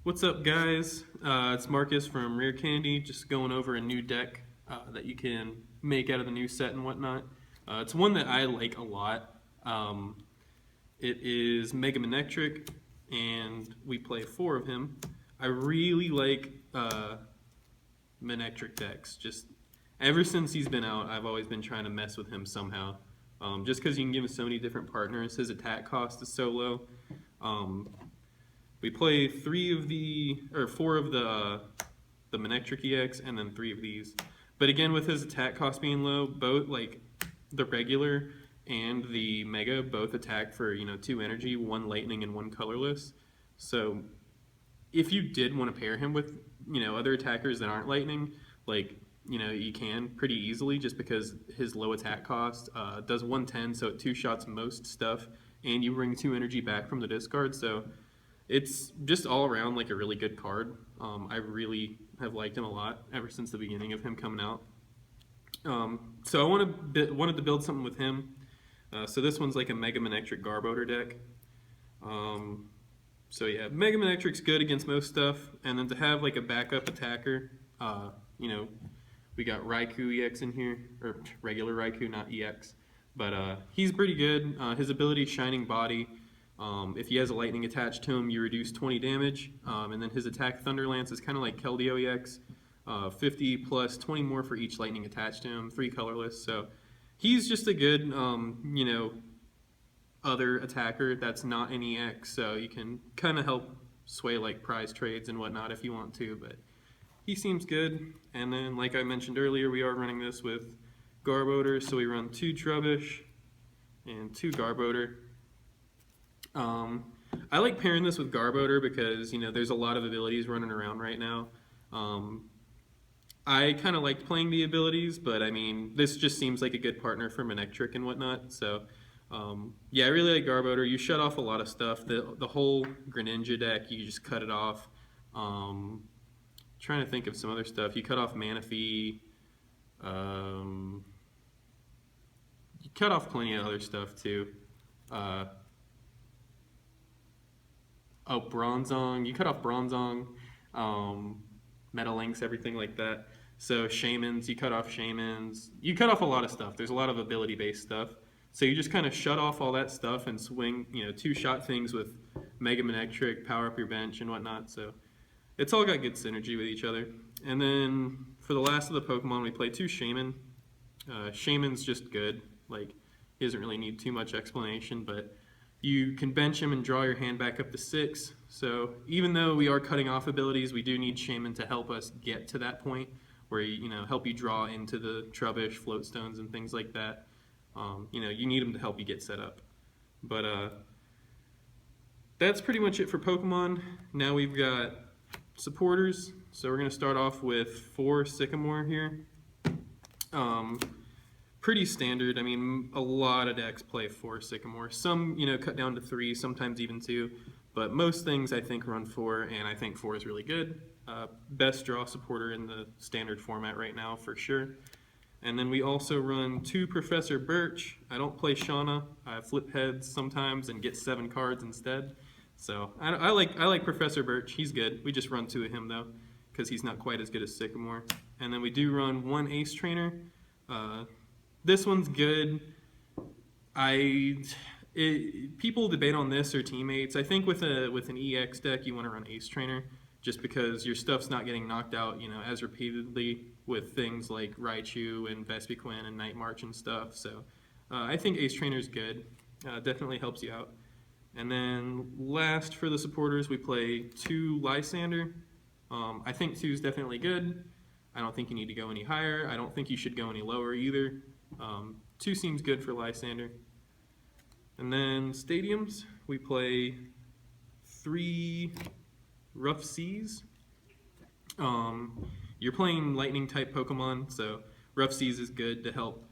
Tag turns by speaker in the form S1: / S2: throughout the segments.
S1: What's up, guys? It's Marcus from Rare Candy, just going over a new deck that you can make out of the new set and whatnot. It's one that I like a lot. It is Mega Manectric, and we play 4 of him. I really like Manectric decks. Just ever since he's been out, I've always been trying to mess with him somehow. Just because you can give him so many different partners, his attack cost is so low. We play 4 of the Manectric EX, and then 3 of these. But again, with his attack cost being low, both like the regular and the Mega both attack for 2 energy, 1 lightning, and 1 colorless. So if you did want to pair him with other attackers that aren't lightning, like you can pretty easily, just because his low attack cost does 110, so it 2-shots most stuff, and you bring 2 energy back from the discard. So it's just all around like a really good card. I really have liked him a lot ever since the beginning of him coming out. So I wanted to build something with him. So this one's like a Mega Manectric Garbodor deck. So yeah, Mega Manectric's good against most stuff, and then to have like a backup attacker, we got Raikou EX in here, or regular Raikou, not EX, but he's pretty good. His ability, Shining Body. If he has a lightning attached to him, you reduce 20 damage, and then his attack, Thunder Lance, is kind of like Keldeo EX, 50 plus 20 more for each lightning attached to him, 3 colorless. So he's just a good, other attacker that's not an EX. So you can kind of help sway like prize trades and whatnot if you want to, but he seems good. And then, like I mentioned earlier, we are running this with Garbodor, so we run 2 Trubbish and 2 Garbodor. I like pairing this with Garbodor because there's a lot of abilities running around right now. I kind of liked playing the abilities, but I mean, this just seems like a good partner for Manectric and whatnot. So yeah, I really like Garbodor. You shut off a lot of stuff. The whole Greninja deck, you just cut it off. Trying to think of some other stuff. You cut off Manaphy. You cut off plenty of other stuff too. Bronzong. You cut off Bronzong, Metalinks, everything like that. So Shaymins, you cut off Shaymins. You cut off a lot of stuff. There's a lot of ability-based stuff. So you just kind of shut off all that stuff and swing, 2-shot things with Mega Manectric, power up your bench and whatnot. So it's all got good synergy with each other. And then for the last of the Pokemon, we play 2 Shaymin. Shaymin's just good. Like, he doesn't really need too much explanation, but you can bench him and draw your hand back up to 6. So even though we are cutting off abilities, we do need Shaymin to help us get to that point where help you draw into the Trubbish, Floatstones, and things like that. You need him to help you get set up. But that's pretty much it for Pokemon. Now we've got supporters. So we're going to start off with 4 Sycamore here. Pretty standard. I mean, a lot of decks play 4 Sycamore. Some, cut down to 3, sometimes even 2. But most things, I think, run 4, and I think 4 is really good. Best draw supporter in the standard format right now, for sure. And then we also run 2 Professor Birch. I don't play Shauna. I flip heads sometimes and get 7 cards instead. So I like Professor Birch. He's good. We just run 2 of him, though, because he's not quite as good as Sycamore. And then we do run 1 Ace Tainer. This one's good. People debate on this or teammates. I think with an EX deck, you want to run Ace Tainer just because your stuff's not getting knocked out, as repeatedly with things like Raikou and Vespiquen and Night March and stuff. So I think Ace Trainer's good. Definitely helps you out. And then last for the supporters, we play 2 Lysandre. I think 2 is definitely good. I don't think you need to go any higher. I don't think you should go any lower either. 2 seems good for Lysandre. And then stadiums, we play 3 Rough Seas. You're playing lightning type Pokemon, so Rough Seas is good to help,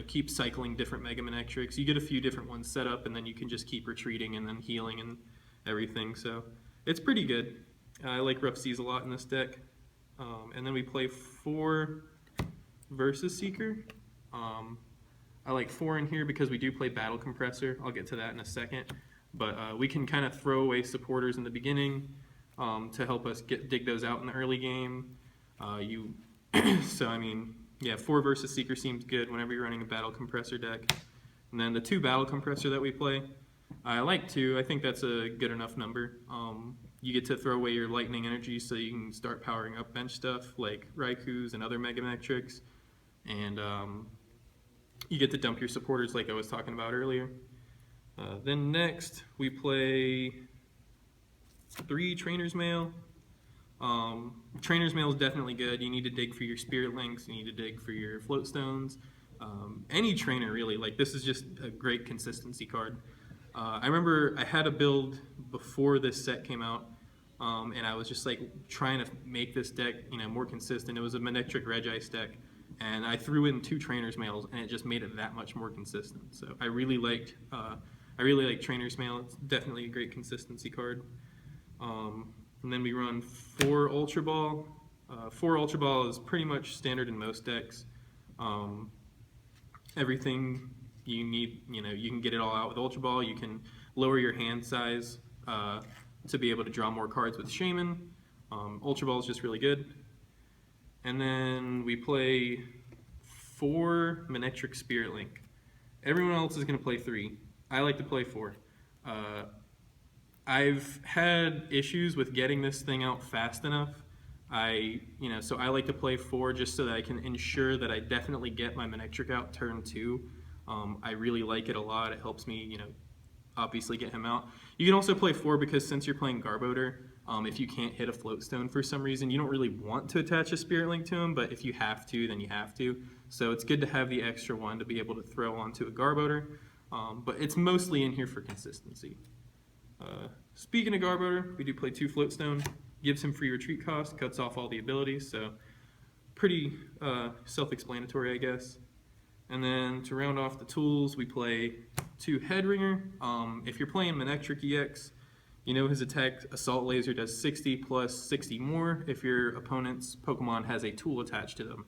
S1: keep cycling different Mega Manectrics. You get a few different ones set up, and then you can just keep retreating and then healing and everything. So it's pretty good. I like Rough Seas a lot in this deck. And then we play 4 Versus Sekker. I like 4 in here because we do play Battle Compressor. I'll get to that in a second. But we can kind of throw away supporters in the beginning. to help us dig those out in the early game. So I mean, yeah, 4 versus Seeker seems good whenever you're running a Battle Compressor deck. And then the 2 Battle Compressor that we play, I like 2. I think that's a good enough number. You get to throw away your lightning energy so you can start powering up bench stuff like Raikous and other Mega Manectrics. And you get to dump your supporters like I was talking about earlier. Then next, we play 3 Trainer's Mail. Trainer's Mail is definitely good. You need to dig for your Spirit Links. You need to dig for your Float Stones. Any trainer, really. Like, this is just a great consistency card. I remember I had a build before this set came out, and I was just like trying to make this deck, more consistent. It was a Manectric Regice deck, and I threw in 2 Trainer's Mails, and it just made it that much more consistent. So I really liked Trainer's Mail. It's definitely a great consistency card. And then we run 4 Ultra Ball. 4 Ultra Ball is pretty much standard in most decks. Everything you need, you can get it all out with Ultra Ball. You can lower your hand size to be able to draw more cards with Shaymin. Ultra Ball is just really good. And then we play 4 Manectric Spirit Link. Everyone else is going to play 3. I like to play 4. I've had issues with getting this thing out fast enough. So I like to play 4 just so that I can ensure that I definitely get my Manectric out turn 2. I really like it a lot. It helps me, obviously get him out. You can also play 4 because since you're playing Garbodor, if you can't hit a Float Stone for some reason, you don't really want to attach a Spirit Link to him, but if you have to, then you have to. So it's good to have the extra one to be able to throw onto a Garbodor, but it's mostly in here for consistency. Speaking of Garbodor, we do play 2 Float Stone, gives him free retreat cost, cuts off all the abilities, so pretty self-explanatory, I guess. And then to round off the tools, we play 2 Headringer. If you're playing Manectric EX, his attack Assault Laser does 60 plus 60 more if your opponent's Pokemon has a tool attached to them.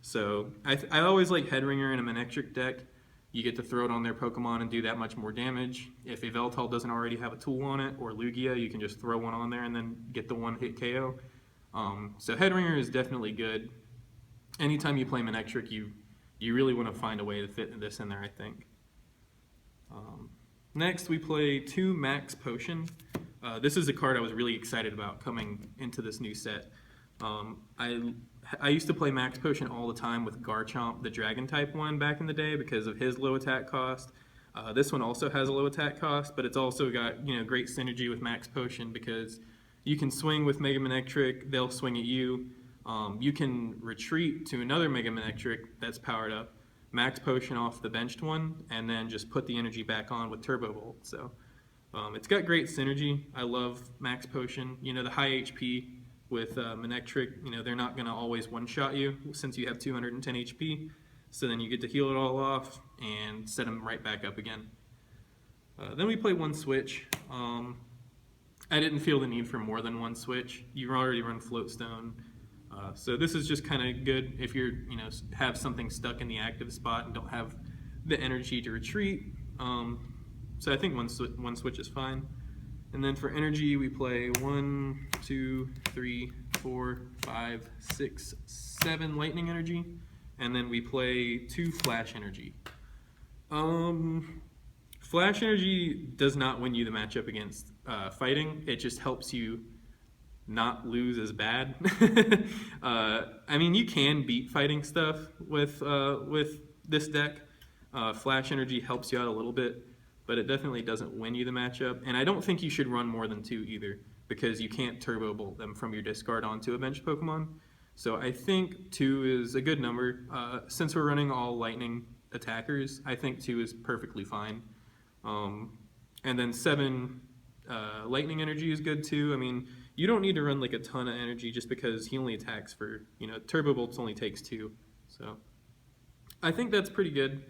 S1: So I always like Headringer in a Manectric deck. You get to throw it on their Pokemon and do that much more damage. If a Veltal doesn't already have a tool on it, or Lugia, you can just throw one on there and then get the 1-hit KO. So Headringer is definitely good. Anytime you play Manectric, you really want to find a way to fit this in there, I think. Next, we play 2 Max Potion. This is a card I was really excited about coming into this new set. I used to play Max Potion all the time with Garchomp, the Dragon type one, back in the day because of his low attack cost. This one also has a low attack cost, but it's also got great synergy with Max Potion because you can swing with Mega Manectric, they'll swing at you. You can retreat to another Mega Manectric that's powered up, Max Potion off the benched one, and then just put the energy back on with Turbo Volt. So it's got great synergy. I love Max Potion. The high HP with Manectric, they're not going to always one-shot you since you have 210 HP. So then you get to heal it all off and set them right back up again. Then we play 1 switch. I didn't feel the need for more than 1 switch. You already run Float Stone. So this is just kind of good if you're, have something stuck in the active spot and don't have the energy to retreat. So I think one switch is fine. And then for energy, we play 1, 2, 3, 4, 5, 6, 7 lightning energy, and then we play 2 flash energy. Flash energy does not win you the matchup against fighting. It just helps you not lose as bad. I mean, you can beat fighting stuff with this deck. Flash energy helps you out a little bit, but it definitely doesn't win you the matchup. And I don't think you should run more than 2 either, because you can't Turbo Bolt them from your discard onto a bench Pokemon. So I think 2 is a good number. Since we're running all lightning attackers, I think 2 is perfectly fine. And then 7 lightning energy is good too. I mean, you don't need to run like a ton of energy just because he only attacks for, Turbo Bolts only takes 2. So I think that's pretty good.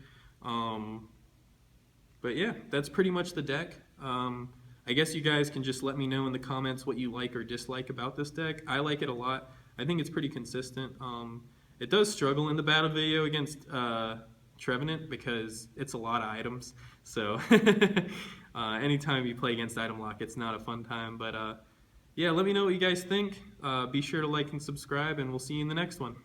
S1: But yeah, that's pretty much the deck. I guess you guys can just let me know in the comments what you like or dislike about this deck. I like it a lot. I think it's pretty consistent. It does struggle in the battle video against Trevenant because it's a lot of items. So anytime you play against Item Lock, it's not a fun time. But Yeah, let me know what you guys think. Be sure to like and subscribe, and we'll see you in the next one.